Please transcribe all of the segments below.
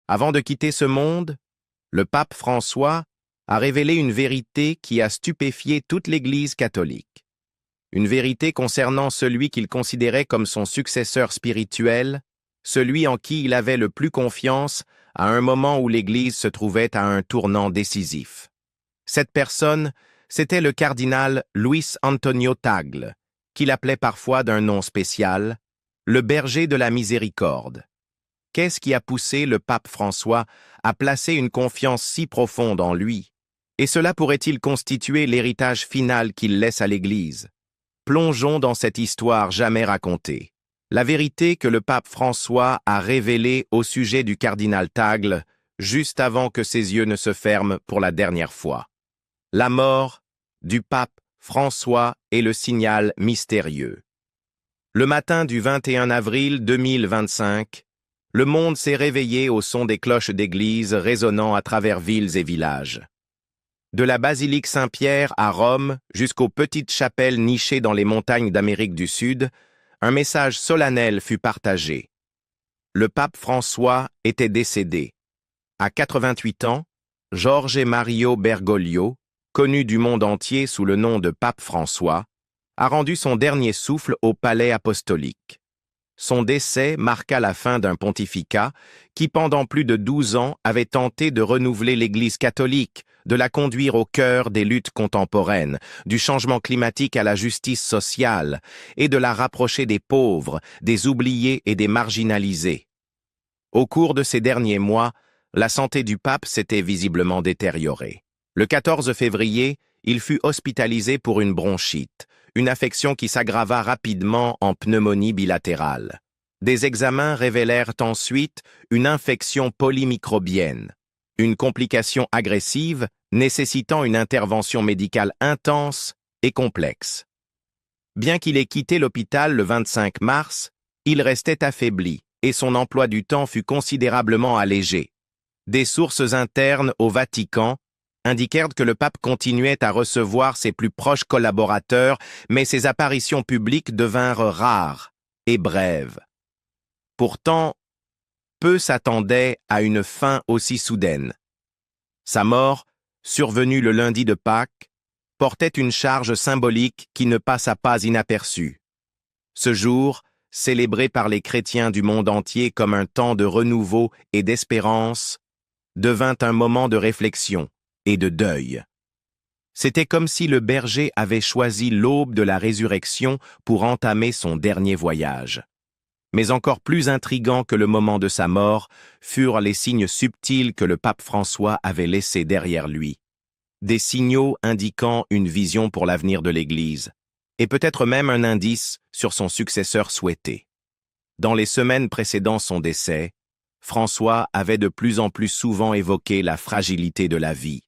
Avant de quitter ce monde, le pape François a révélé une vérité qui a stupéfié toute l'Église catholique. Une vérité concernant celui qu'il considérait comme son successeur spirituel, celui en qui il avait le plus confiance à un moment où l'Église se trouvait à un tournant décisif. Cette personne, c'était le cardinal Luis Antonio Tagle, qu'il appelait parfois d'un nom spécial, le berger de la miséricorde. Qu'est-ce qui a poussé le pape François à placer une confiance si profonde en lui? Et cela pourrait-il constituer l'héritage final qu'il laisse à l'Église? Plongeons dans cette histoire jamais racontée. La vérité que le pape François a révélée au sujet du cardinal Tagle, juste avant que ses yeux ne se ferment pour la dernière fois. La mort du pape François est le signal mystérieux. Le matin du 21 avril 2025, le monde s'est réveillé au son des cloches d'église résonnant à travers villes et villages. De la basilique Saint-Pierre à Rome jusqu'aux petites chapelles nichées dans les montagnes d'Amérique du Sud, un message solennel fut partagé. Le pape François était décédé. À 88 ans, Jorge Mario Bergoglio, connu du monde entier sous le nom de pape François, a rendu son dernier souffle au palais apostolique. Son décès marqua la fin d'un pontificat qui, pendant plus de 12 ans, avait tenté de renouveler l'Église catholique, de la conduire au cœur des luttes contemporaines, du changement climatique à la justice sociale, et de la rapprocher des pauvres, des oubliés et des marginalisés. Au cours de ces derniers mois, la santé du pape s'était visiblement détériorée. Le 14 février, il fut hospitalisé pour une bronchite, une affection qui s'aggrava rapidement en pneumonie bilatérale. Des examens révélèrent ensuite une infection polymicrobienne, une complication agressive nécessitant une intervention médicale intense et complexe. Bien qu'il ait quitté l'hôpital le 25 mars, il restait affaibli et son emploi du temps fut considérablement allégé. Des sources internes au Vatican indiquèrent que le pape continuait à recevoir ses plus proches collaborateurs, mais ses apparitions publiques devinrent rares et brèves. Pourtant, peu s'attendaient à une fin aussi soudaine. Sa mort, survenue le lundi de Pâques, portait une charge symbolique qui ne passa pas inaperçue. Ce jour, célébré par les chrétiens du monde entier comme un temps de renouveau et d'espérance, devint un moment de réflexion et de deuil. C'était comme si le berger avait choisi l'aube de la résurrection pour entamer son dernier voyage. Mais encore plus intrigants que le moment de sa mort furent les signes subtils que le pape François avait laissés derrière lui. Des signaux indiquant une vision pour l'avenir de l'Église, et peut-être même un indice sur son successeur souhaité. Dans les semaines précédant son décès, François avait de plus en plus souvent évoqué la fragilité de la vie,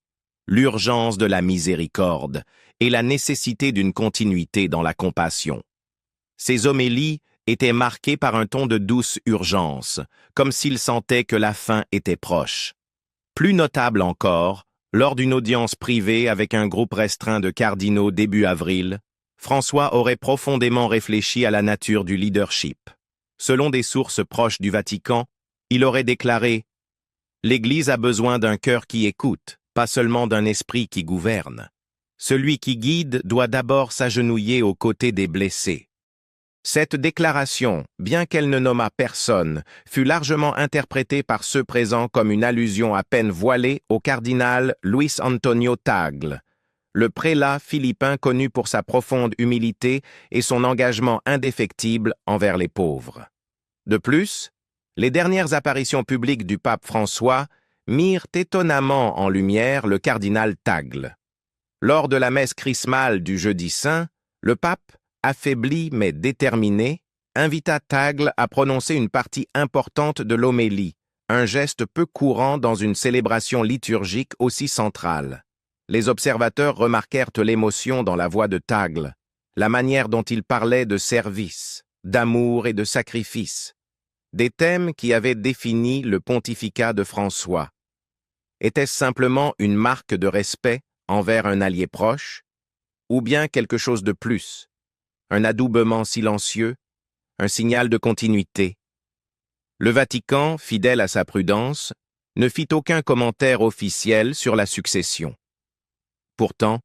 l'urgence de la miséricorde et la nécessité d'une continuité dans la compassion. Ses homélies étaient marquées par un ton de douce urgence, comme s'il sentait que la fin était proche. Plus notable encore, lors d'une audience privée avec un groupe restreint de cardinaux début avril, François aurait profondément réfléchi à la nature du leadership. Selon des sources proches du Vatican, il aurait déclaré « L'Église a besoin d'un cœur qui écoute, pas seulement d'un esprit qui gouverne. Celui qui guide doit d'abord s'agenouiller aux côtés des blessés. » Cette déclaration, bien qu'elle ne nommât personne, fut largement interprétée par ceux présents comme une allusion à peine voilée au cardinal Luis Antonio Tagle, le prélat philippin connu pour sa profonde humilité et son engagement indéfectible envers les pauvres. De plus, les dernières apparitions publiques du pape François mirent étonnamment en lumière le cardinal Tagle. Lors de la messe chrismale du Jeudi Saint, le pape, affaibli mais déterminé, invita Tagle à prononcer une partie importante de l'homélie, un geste peu courant dans une célébration liturgique aussi centrale. Les observateurs remarquèrent l'émotion dans la voix de Tagle, la manière dont il parlait de service, d'amour et de sacrifice, des thèmes qui avaient défini le pontificat de François. Était-ce simplement une marque de respect envers un allié proche, ou bien quelque chose de plus, un adoubement silencieux, un signal de continuité? Le Vatican, fidèle à sa prudence, ne fit aucun commentaire officiel sur la succession. Pourtant,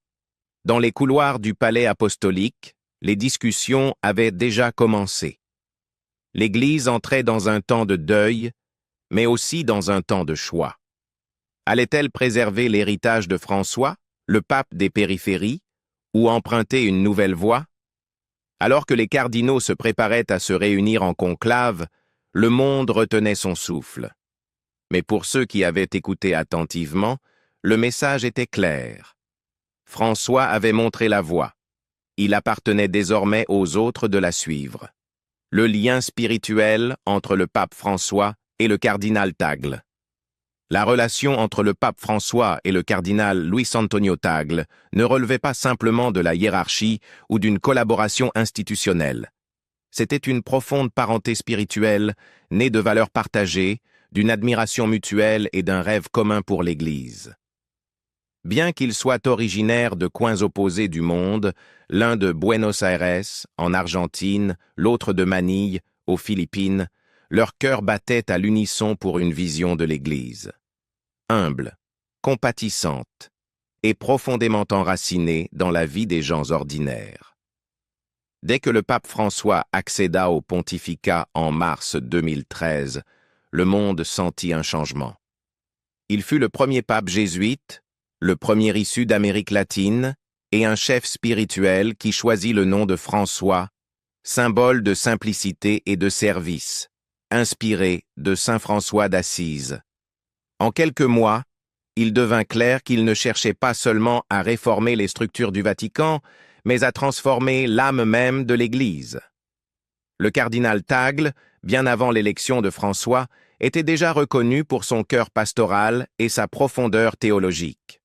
dans les couloirs du palais apostolique, les discussions avaient déjà commencé. L'Église entrait dans un temps de deuil, mais aussi dans un temps de choix. Allait-elle préserver l'héritage de François, le pape des périphéries, ou emprunter une nouvelle voie? Alors que les cardinaux se préparaient à se réunir en conclave, le monde retenait son souffle. Mais pour ceux qui avaient écouté attentivement, le message était clair. François avait montré la voie. Il appartenait désormais aux autres de la suivre. Le lien spirituel entre le pape François et le cardinal Tagle. La relation entre le pape François et le cardinal Luis Antonio Tagle ne relevait pas simplement de la hiérarchie ou d'une collaboration institutionnelle. C'était une profonde parenté spirituelle, née de valeurs partagées, d'une admiration mutuelle et d'un rêve commun pour l'Église. Bien qu'ils soient originaires de coins opposés du monde, l'un de Buenos Aires, en Argentine, l'autre de Manille, aux Philippines, leur cœur battait à l'unisson pour une vision de l'Église. Humble, compatissante et profondément enracinée dans la vie des gens ordinaires. Dès que le pape François accéda au pontificat en mars 2013, le monde sentit un changement. Il fut le premier pape jésuite, le premier issu d'Amérique latine et un chef spirituel qui choisit le nom de François, symbole de simplicité et de service, inspiré de saint François d'Assise. En quelques mois, il devint clair qu'il ne cherchait pas seulement à réformer les structures du Vatican, mais à transformer l'âme même de l'Église. Le cardinal Tagle, bien avant l'élection de François, était déjà reconnu pour son cœur pastoral et sa profondeur théologique.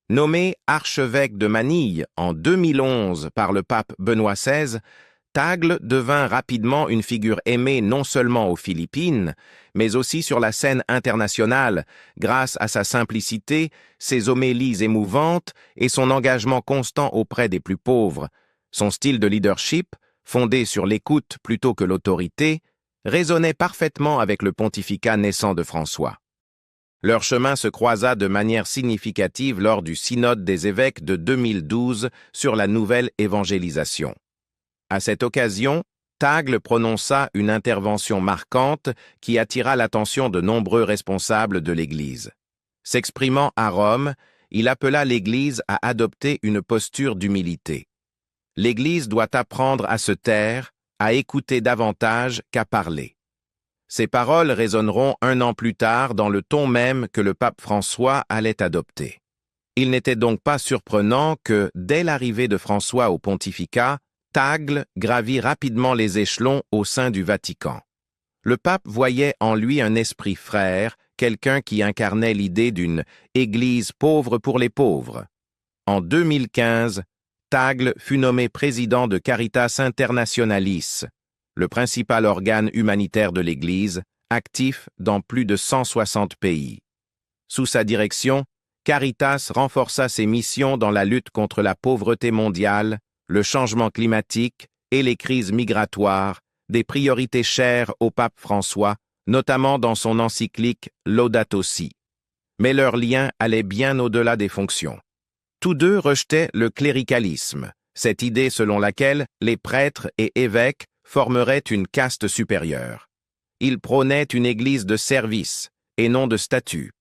Nommé archevêque de Manille en 2011 par le pape Benoît XVI, Tagle devint rapidement une figure aimée non seulement aux Philippines, mais aussi sur la scène internationale, grâce à sa simplicité, ses homélies émouvantes et son engagement constant auprès des plus pauvres. Son style de leadership, fondé sur l'écoute plutôt que l'autorité, résonnait parfaitement avec le pontificat naissant de François. Leur chemin se croisa de manière significative lors du synode des évêques de 2012 sur la nouvelle évangélisation. À cette occasion, Tagle prononça une intervention marquante qui attira l'attention de nombreux responsables de l'Église. S'exprimant à Rome, il appela l'Église à adopter une posture d'humilité. L'Église doit apprendre à se taire, à écouter davantage qu'à parler. Ces paroles résonneront un an plus tard dans le ton même que le pape François allait adopter. Il n'était donc pas surprenant que, dès l'arrivée de François au pontificat, Tagle gravit rapidement les échelons au sein du Vatican. Le pape voyait en lui un esprit frère, quelqu'un qui incarnait l'idée d'une « Église pauvre pour les pauvres ». En 2015, Tagle fut nommé président de Caritas Internationalis, le principal organe humanitaire de l'Église, actif dans plus de 160 pays. Sous sa direction, Caritas renforça ses missions dans la lutte contre la pauvreté mondiale, le changement climatique et les crises migratoires, des priorités chères au pape François, notamment dans son encyclique Laudato Si. Mais leur lien allait bien au-delà des fonctions. Tous deux rejetaient le cléricalisme, cette idée selon laquelle les prêtres et évêques formeraient une caste supérieure. Ils prônaient une église de service et non de statut.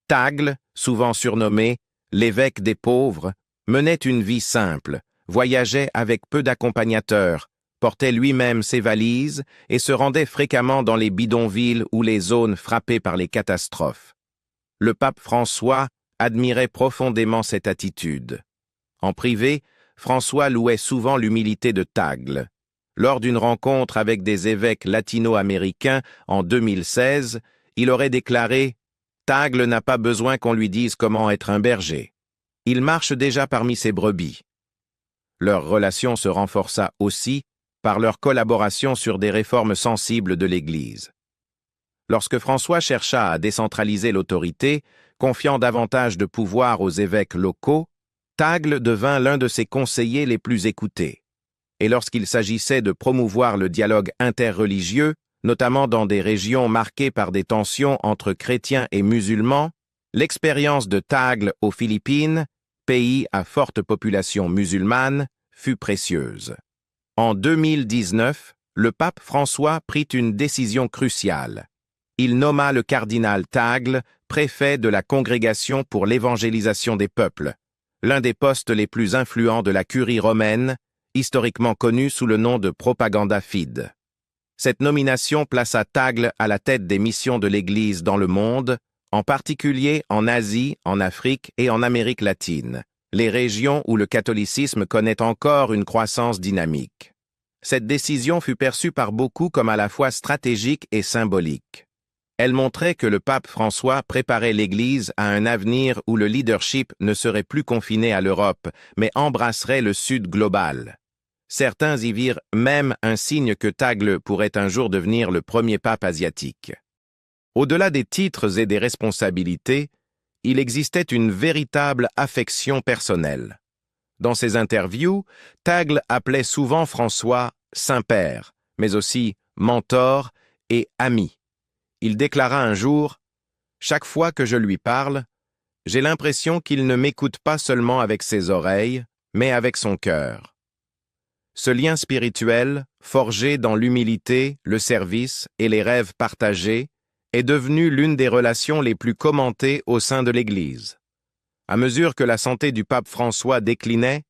Tagle, souvent surnommé l'évêque des pauvres, menait une vie simple, voyageait avec peu d'accompagnateurs, portait lui-même ses valises et se rendait fréquemment dans les bidonvilles ou les zones frappées par les catastrophes. Le pape François admirait profondément cette attitude. En privé, François louait souvent l'humilité de Tagle. Lors d'une rencontre avec des évêques latino-américains en 2016, il aurait déclaré « Tagle n'a pas besoin qu'on lui dise comment être un berger. Il marche déjà parmi ses brebis. » Leur relation se renforça aussi par leur collaboration sur des réformes sensibles de l'Église. Lorsque François chercha à décentraliser l'autorité, confiant davantage de pouvoir aux évêques locaux, Tagle devint l'un de ses conseillers les plus écoutés. Et lorsqu'il s'agissait de promouvoir le dialogue interreligieux, notamment dans des régions marquées par des tensions entre chrétiens et musulmans, l'expérience de Tagle aux Philippines, pays à forte population musulmane, fut précieuse. En 2019, le pape François prit une décision cruciale. Il nomma le cardinal Tagle préfet de la Congrégation pour l'évangélisation des peuples, l'un des postes les plus influents de la curie romaine, historiquement connu sous le nom de Propaganda Fide. Cette nomination plaça Tagle à la tête des missions de l'Église dans le monde, en particulier en Asie, en Afrique et en Amérique latine, les régions où le catholicisme connaît encore une croissance dynamique. Cette décision fut perçue par beaucoup comme à la fois stratégique et symbolique. Elle montrait que le pape François préparait l'Église à un avenir où le leadership ne serait plus confiné à l'Europe, mais embrasserait le Sud global. Certains y virent même un signe que Tagle pourrait un jour devenir le premier pape asiatique. Au-delà des titres et des responsabilités, il existait une véritable affection personnelle. Dans ses interviews, Tagle appelait souvent François « Saint-Père », mais aussi « mentor » et « ami ». Il déclara un jour « Chaque fois que je lui parle, j'ai l'impression qu'il ne m'écoute pas seulement avec ses oreilles, mais avec son cœur. » Ce lien spirituel, forgé dans l'humilité, le service et les rêves partagés, est devenu l'une des relations les plus commentées au sein de l'Église. À mesure que la santé du pape François déclinait,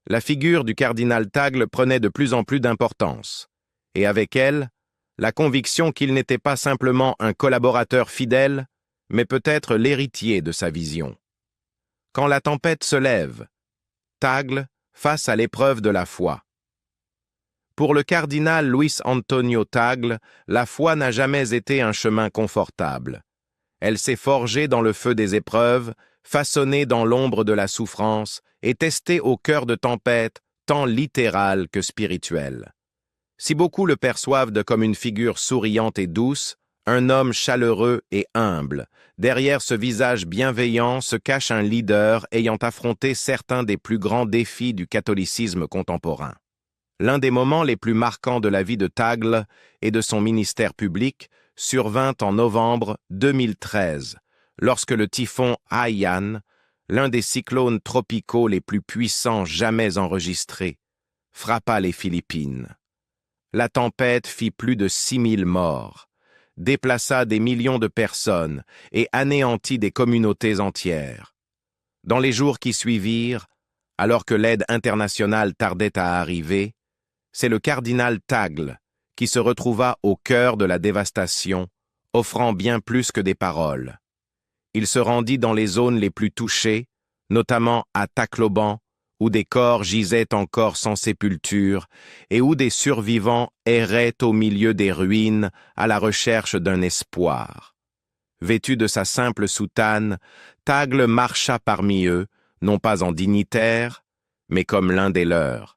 la figure du cardinal Tagle prenait de plus en plus d'importance, et avec elle, la conviction qu'il n'était pas simplement un collaborateur fidèle, mais peut-être l'héritier de sa vision. Quand la tempête se lève, Tagle face à l'épreuve de la foi. Pour le cardinal Luis Antonio Tagle, la foi n'a jamais été un chemin confortable. Elle s'est forgée dans le feu des épreuves, façonnée dans l'ombre de la souffrance et testée au cœur de tempêtes tant littérales que spirituelles. Si beaucoup le perçoivent comme une figure souriante et douce, un homme chaleureux et humble, derrière ce visage bienveillant se cache un leader ayant affronté certains des plus grands défis du catholicisme contemporain. L'un des moments les plus marquants de la vie de Tagle et de son ministère public survint en novembre 2013, lorsque le typhon Haiyan, l'un des cyclones tropicaux les plus puissants jamais enregistrés, frappa les Philippines. La tempête fit plus de 6000 morts, déplaça des millions de personnes et anéantit des communautés entières. Dans les jours qui suivirent, alors que l'aide internationale tardait à arriver, c'est le cardinal Tagle qui se retrouva au cœur de la dévastation, offrant bien plus que des paroles. Il se rendit dans les zones les plus touchées, notamment à Tacloban, où des corps gisaient encore sans sépulture et où des survivants erraient au milieu des ruines à la recherche d'un espoir. Vêtu de sa simple soutane, Tagle marcha parmi eux, non pas en dignitaire, mais comme l'un des leurs.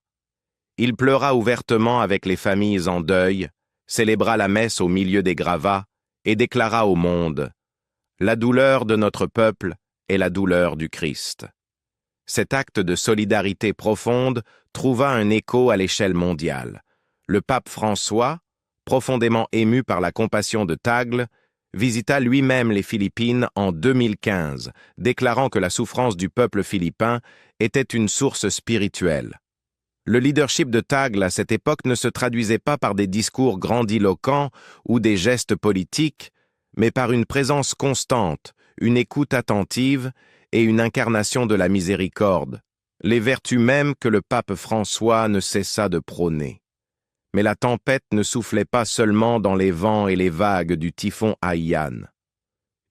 Il pleura ouvertement avec les familles en deuil, célébra la messe au milieu des gravats et déclara au monde « La douleur de notre peuple est la douleur du Christ ». Cet acte de solidarité profonde trouva un écho à l'échelle mondiale. Le pape François, profondément ému par la compassion de Tagle, visita lui-même les Philippines en 2015, déclarant que la souffrance du peuple philippin était une source spirituelle. Le leadership de Tagle à cette époque ne se traduisait pas par des discours grandiloquents ou des gestes politiques, mais par une présence constante, une écoute attentive et une incarnation de la miséricorde, les vertus mêmes que le pape François ne cessa de prôner. Mais la tempête ne soufflait pas seulement dans les vents et les vagues du typhon Haiyan.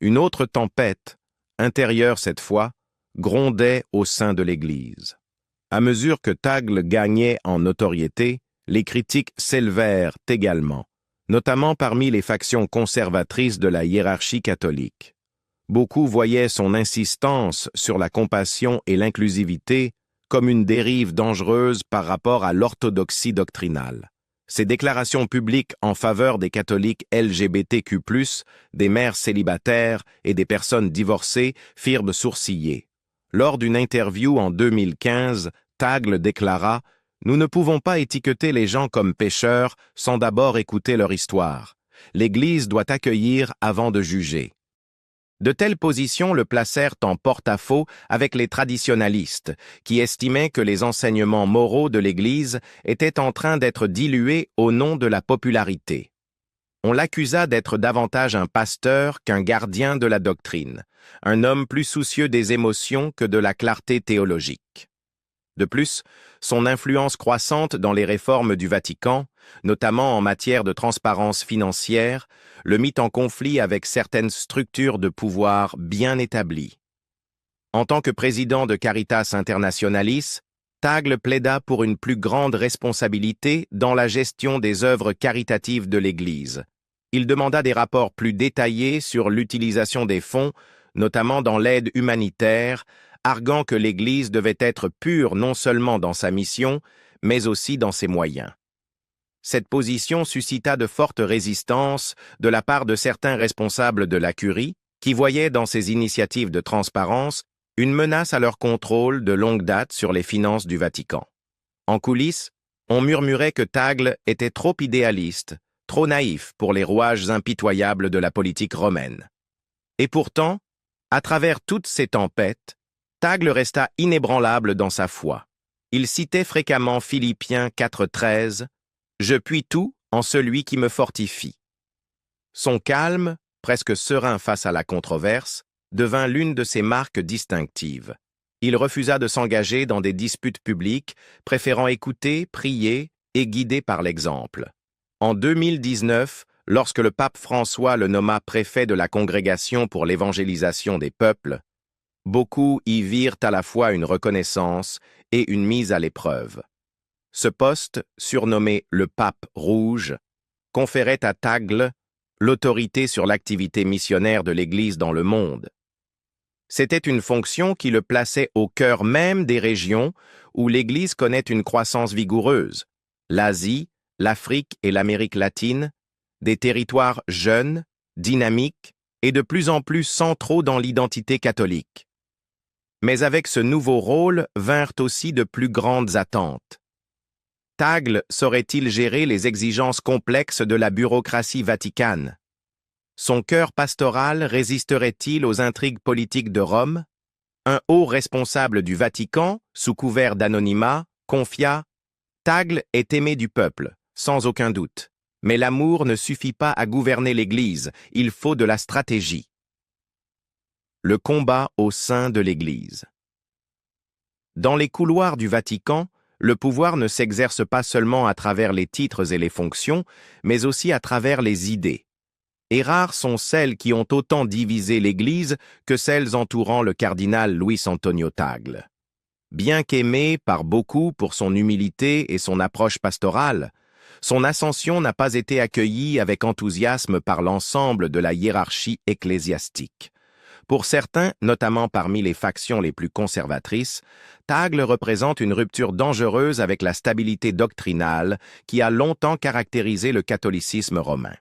Une autre tempête, intérieure cette fois, grondait au sein de l'Église. À mesure que Tagle gagnait en notoriété, les critiques s'élevèrent également, notamment parmi les factions conservatrices de la hiérarchie catholique. Beaucoup voyaient son insistance sur la compassion et l'inclusivité comme une dérive dangereuse par rapport à l'orthodoxie doctrinale. Ses déclarations publiques en faveur des catholiques LGBTQ+, des mères célibataires et des personnes divorcées firent sourciller. Lors d'une interview en 2015, Tagle déclara « Nous ne pouvons pas étiqueter les gens comme pécheurs sans d'abord écouter leur histoire. L'Église doit accueillir avant de juger. De telles positions le placèrent en porte-à-faux avec les traditionalistes, qui estimaient que les enseignements moraux de l'Église étaient en train d'être dilués au nom de la popularité. On l'accusa d'être davantage un pasteur qu'un gardien de la doctrine, un homme plus soucieux des émotions que de la clarté théologique. De plus, son influence croissante dans les réformes du Vatican, notamment en matière de transparence financière, le mit en conflit avec certaines structures de pouvoir bien établies. En tant que président de Caritas Internationalis, Tagle plaida pour une plus grande responsabilité dans la gestion des œuvres caritatives de l'Église. Il demanda des rapports plus détaillés sur l'utilisation des fonds, notamment dans l'aide humanitaire, arguant que l'Église devait être pure non seulement dans sa mission, mais aussi dans ses moyens. Cette position suscita de fortes résistances de la part de certains responsables de la Curie, qui voyaient dans ces initiatives de transparence une menace à leur contrôle de longue date sur les finances du Vatican. En coulisses, on murmurait que Tagle était trop idéaliste, trop naïf pour les rouages impitoyables de la politique romaine. Et pourtant, à travers toutes ces tempêtes, Tagle resta inébranlable dans sa foi. Il citait fréquemment Philippiens 4,13 « Je puis tout en celui qui me fortifie ». Son calme, presque serein face à la controverse, devint l'une de ses marques distinctives. Il refusa de s'engager dans des disputes publiques, préférant écouter, prier et guider par l'exemple. En 2019, lorsque le pape François le nomma préfet de la Congrégation pour l'évangélisation des peuples, beaucoup y virent à la fois une reconnaissance et une mise à l'épreuve. Ce poste, surnommé le Pape Rouge, conférait à Tagle l'autorité sur l'activité missionnaire de l'Église dans le monde. C'était une fonction qui le plaçait au cœur même des régions où l'Église connaît une croissance vigoureuse, l'Asie, l'Afrique et l'Amérique latine, des territoires jeunes, dynamiques et de plus en plus centraux dans l'identité catholique. Mais avec ce nouveau rôle vinrent aussi de plus grandes attentes. Tagle saurait-il gérer les exigences complexes de la bureaucratie vaticane? Son cœur pastoral résisterait-il aux intrigues politiques de Rome? Un haut responsable du Vatican, sous couvert d'anonymat, confia « Tagle est aimé du peuple, sans aucun doute. Mais l'amour ne suffit pas à gouverner l'Église, il faut de la stratégie. » Le combat au sein de l'Église. Dans les couloirs du Vatican, le pouvoir ne s'exerce pas seulement à travers les titres et les fonctions, mais aussi à travers les idées. Et rares sont celles qui ont autant divisé l'Église que celles entourant le cardinal Luis Antonio Tagle. Bien qu'aimé par beaucoup pour son humilité et son approche pastorale, son ascension n'a pas été accueillie avec enthousiasme par l'ensemble de la hiérarchie ecclésiastique. Pour certains, notamment parmi les factions les plus conservatrices, Tagle représente une rupture dangereuse avec la stabilité doctrinale qui a longtemps caractérisé le catholicisme romain.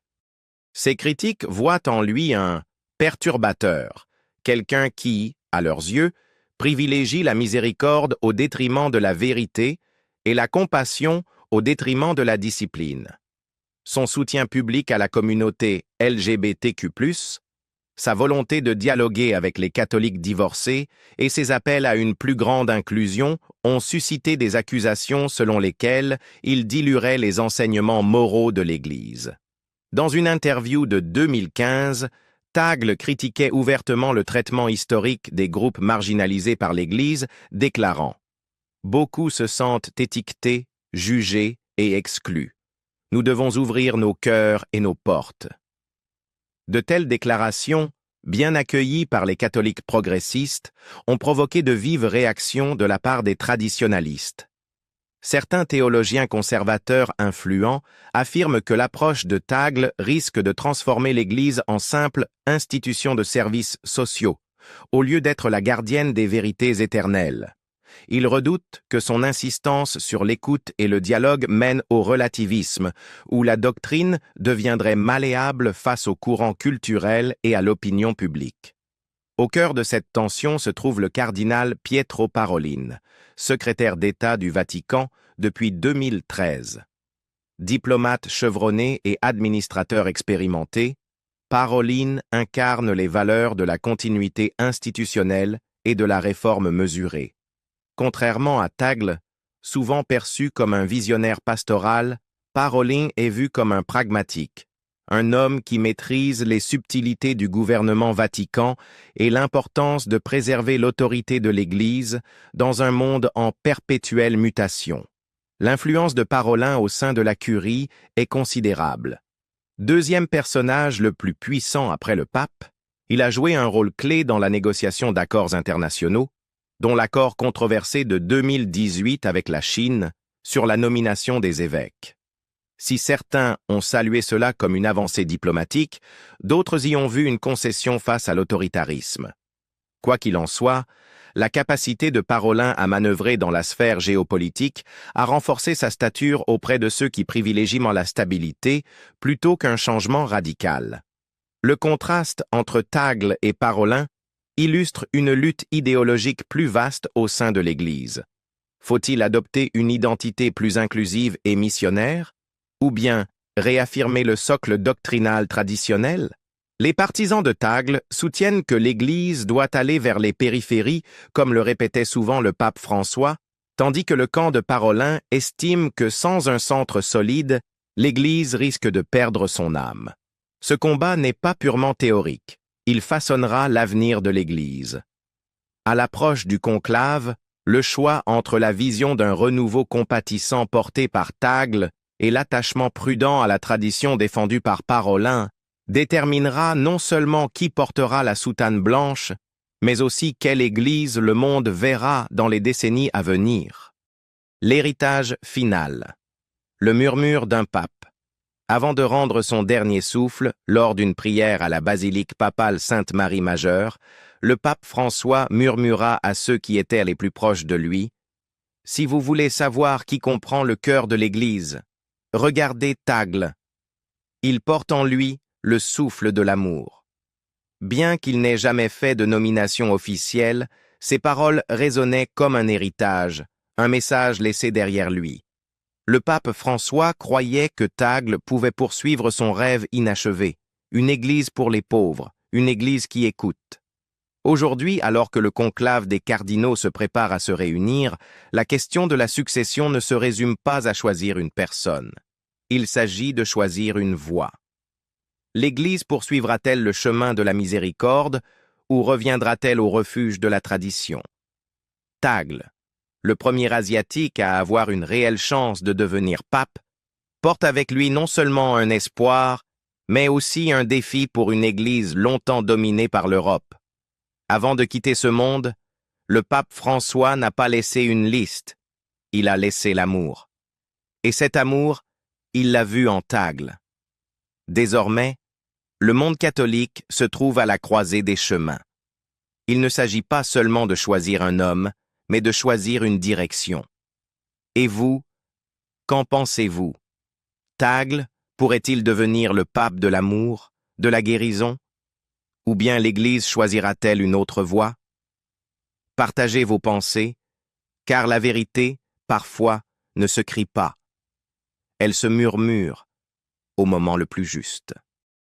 Ces critiques voient en lui un perturbateur, quelqu'un qui, à leurs yeux, privilégie la miséricorde au détriment de la vérité et la compassion au détriment de la discipline. Son soutien public à la communauté LGBTQ+, sa volonté de dialoguer avec les catholiques divorcés et ses appels à une plus grande inclusion ont suscité des accusations selon lesquelles il diluerait les enseignements moraux de l'Église. Dans une interview de 2015, Tagle critiquait ouvertement le traitement historique des groupes marginalisés par l'Église, déclarant « Beaucoup se sentent étiquetés, jugés et exclus. Nous devons ouvrir nos cœurs et nos portes. » De telles déclarations, bien accueillies par les catholiques progressistes, ont provoqué de vives réactions de la part des traditionalistes. Certains théologiens conservateurs influents affirment que l'approche de Tagle risque de transformer l'Église en simple institution de services sociaux, au lieu d'être la gardienne des vérités éternelles. Ils redoutent que son insistance sur l'écoute et le dialogue mène au relativisme, où la doctrine deviendrait malléable face aux courants culturels et à l'opinion publique. Au cœur de cette tension se trouve le cardinal Pietro Parolin, secrétaire d'État du Vatican depuis 2013. Diplomate chevronné et administrateur expérimenté, Parolin incarne les valeurs de la continuité institutionnelle et de la réforme mesurée. Contrairement à Tagle, souvent perçu comme un visionnaire pastoral, Parolin est vu comme un pragmatique, un homme qui maîtrise les subtilités du gouvernement Vatican et l'importance de préserver l'autorité de l'Église dans un monde en perpétuelle mutation. L'influence de Parolin au sein de la curie est considérable. Deuxième personnage le plus puissant après le pape, il a joué un rôle clé dans la négociation d'accords internationaux, dont l'accord controversé de 2018 avec la Chine sur la nomination des évêques. Si certains ont salué cela comme une avancée diplomatique, d'autres y ont vu une concession face à l'autoritarisme. Quoi qu'il en soit, la capacité de Parolin à manœuvrer dans la sphère géopolitique a renforcé sa stature auprès de ceux qui privilégient la stabilité plutôt qu'un changement radical. Le contraste entre Tagle et Parolin illustre une lutte idéologique plus vaste au sein de l'Église. Faut-il adopter une identité plus inclusive et missionnaire, ou bien réaffirmer le socle doctrinal traditionnel? Les partisans de Tagle soutiennent que l'Église doit aller vers les périphéries, comme le répétait souvent le pape François, tandis que le camp de Parolin estime que sans un centre solide, l'Église risque de perdre son âme. Ce combat n'est pas purement théorique. Il façonnera l'avenir de l'Église. À l'approche du conclave, le choix entre la vision d'un renouveau compatissant porté par Tagle et l'attachement prudent à la tradition défendue par Parolin déterminera non seulement qui portera la soutane blanche, mais aussi quelle Église le monde verra dans les décennies à venir. L'héritage final. Le murmure d'un pape. Avant de rendre son dernier souffle, lors d'une prière à la basilique papale Sainte-Marie Majeure, le pape François murmura à ceux qui étaient les plus proches de lui, « Si vous voulez savoir qui comprend le cœur de l'Église, regardez Tagle. Il porte en lui le souffle de l'amour. » Bien qu'il n'ait jamais fait de nomination officielle, ses paroles résonnaient comme un héritage, un message laissé derrière lui. Le pape François croyait que Tagle pouvait poursuivre son rêve inachevé, une église pour les pauvres, une église qui écoute. Aujourd'hui, alors que le conclave des cardinaux se prépare à se réunir, la question de la succession ne se résume pas à choisir une personne. Il s'agit de choisir une voie. L'Église poursuivra-t-elle le chemin de la miséricorde ou reviendra-t-elle au refuge de la tradition? Tagle, le premier Asiatique à avoir une réelle chance de devenir pape, porte avec lui non seulement un espoir, mais aussi un défi pour une Église longtemps dominée par l'Europe. Avant de quitter ce monde, le pape François n'a pas laissé une liste, il a laissé l'amour. Et cet amour, il l'a vu en Tagle. Désormais, le monde catholique se trouve à la croisée des chemins. Il ne s'agit pas seulement de choisir un homme, mais de choisir une direction. Et vous, qu'en pensez-vous? Tagle pourrait-il devenir le pape de l'amour, de la guérison? Ou bien l'Église choisira-t-elle une autre voie? Partagez vos pensées, car la vérité, parfois, ne se crie pas. Elle se murmure au moment le plus juste.